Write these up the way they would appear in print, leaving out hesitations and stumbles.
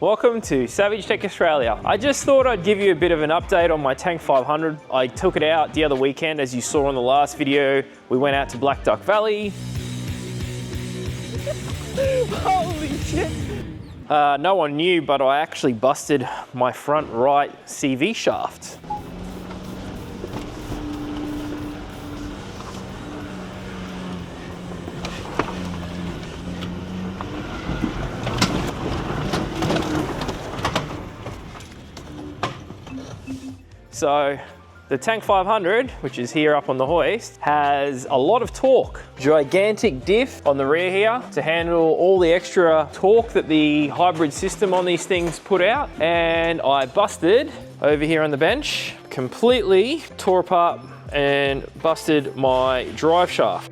Welcome to Savage Tech Australia. I just thought I'd give you a bit of an update on my Tank 500. I took it out the other weekend, as you saw in the last video. We went out to Blackduck Valley. Holy shit. No one knew, but I actually busted my front right CV shaft. So the Tank 500, which is here up on the hoist, has a lot of torque. Gigantic diff on the rear here to handle all the extra torque that the hybrid system on these things put out. And I busted over here on the bench, completely tore apart and busted my drive shaft.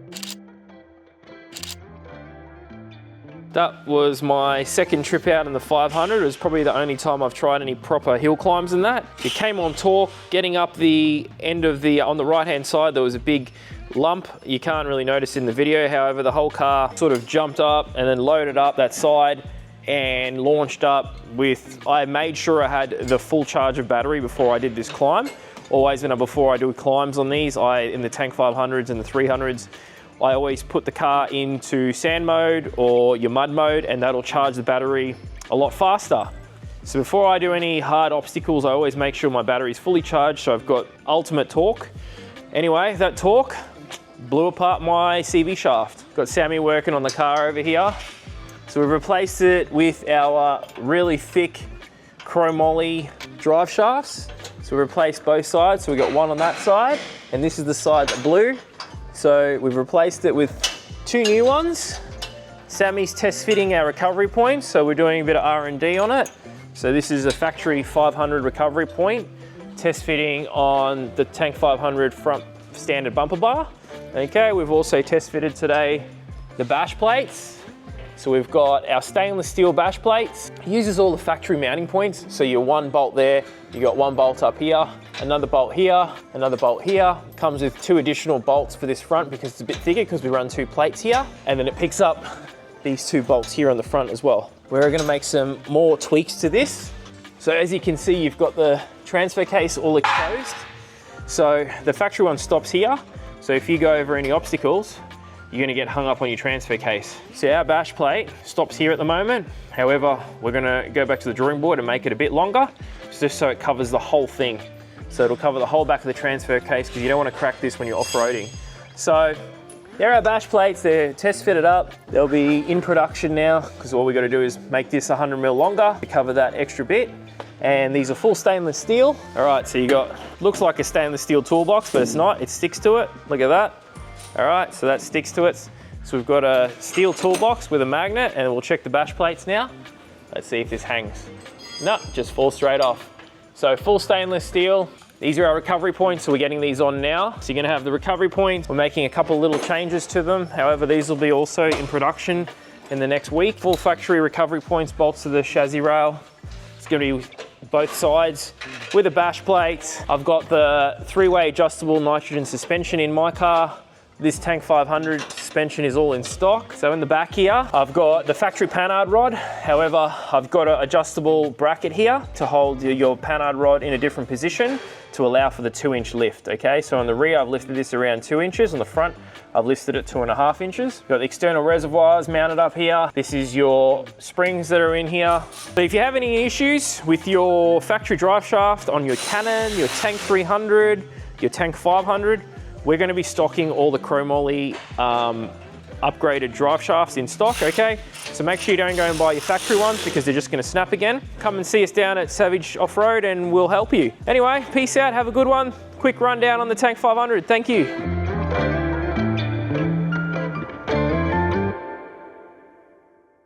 That was my second trip out in the 500. It was probably the only time I've tried any proper hill climbs in that. It came on torque, getting up the end of on the right-hand side, there was a big lump. You can't really notice in the video. However, the whole car sort of jumped up and then loaded up that side and launched up with, I made sure I had the full charge of battery before I did this climb. Always before I do climbs on these, in the Tank 500s and the 300s, I always put the car into sand mode or your mud mode, and that'll charge the battery a lot faster. So before I do any hard obstacles, I always make sure my battery is fully charged so I've got ultimate torque. Anyway, that torque blew apart my CV shaft. Got Sammy working on the car over here. So we've replaced it with our really thick chromoly drive shafts. So we replaced both sides. So we got one on that side, and this is the side that blew. So we've replaced it with two new ones. Sammy's test fitting our recovery points, so we're doing a bit of R&D on it. So this is a factory 500 recovery point, test fitting on the Tank 500 front standard bumper bar. Okay, we've also test fitted today the bash plates. So we've got our stainless steel bash plates. It uses all the factory mounting points. So your one bolt there, you got one bolt up here, another bolt here, another bolt here. Comes with two additional bolts for this front because it's a bit thicker because we run two plates here. And then it picks up these two bolts here on the front as well. We're gonna make some more tweaks to this. So as you can see, you've got the transfer case all exposed. So the factory one stops here. So if you go over any obstacles, you're gonna get hung up on your transfer case. So our bash plate stops here at the moment. However, we're gonna go back to the drawing board and make it a bit longer, just so it covers the whole thing. So it'll cover the whole back of the transfer case because you don't wanna crack this when you're off-roading. So there are our bash plates, they're test fitted up. They'll be in production now because all we gotta do is make this 100 mil longer to cover that extra bit. And these are full stainless steel. All right, so you got, looks like a stainless steel toolbox, but it's not, it sticks to it. Look at that. All right, so that sticks to it. So we've got a steel toolbox with a magnet, and we'll check the bash plates now. Let's see if this hangs. No, just falls straight off. So full stainless steel. These are our recovery points, so we're getting these on now. So you're gonna have the recovery points. We're making a couple little changes to them. However, these will be also in production in the next week. Full factory recovery points, bolts to the chassis rail. It's gonna be both sides with a bash plate. I've got the three-way adjustable nitrogen suspension in my car. This Tank 500 suspension is all in stock. So in the back here, I've got the factory panhard rod. However, I've got an adjustable bracket here to hold your panhard rod in a different position to allow for the 2-inch lift, okay? So on the rear, I've lifted this around 2 inches. On the front, I've lifted it 2.5 inches. Got the external reservoirs mounted up here. This is your springs that are in here. So if you have any issues with your factory drive shaft on your Canon, your Tank 300, your Tank 500, we're gonna be stocking all the chromoly upgraded drive shafts in stock, okay? So make sure you don't go and buy your factory ones because they're just gonna snap again. Come and see us down at Savage Off-Road and we'll help you. Anyway, peace out, have a good one. Quick rundown on the Tank 500, thank you.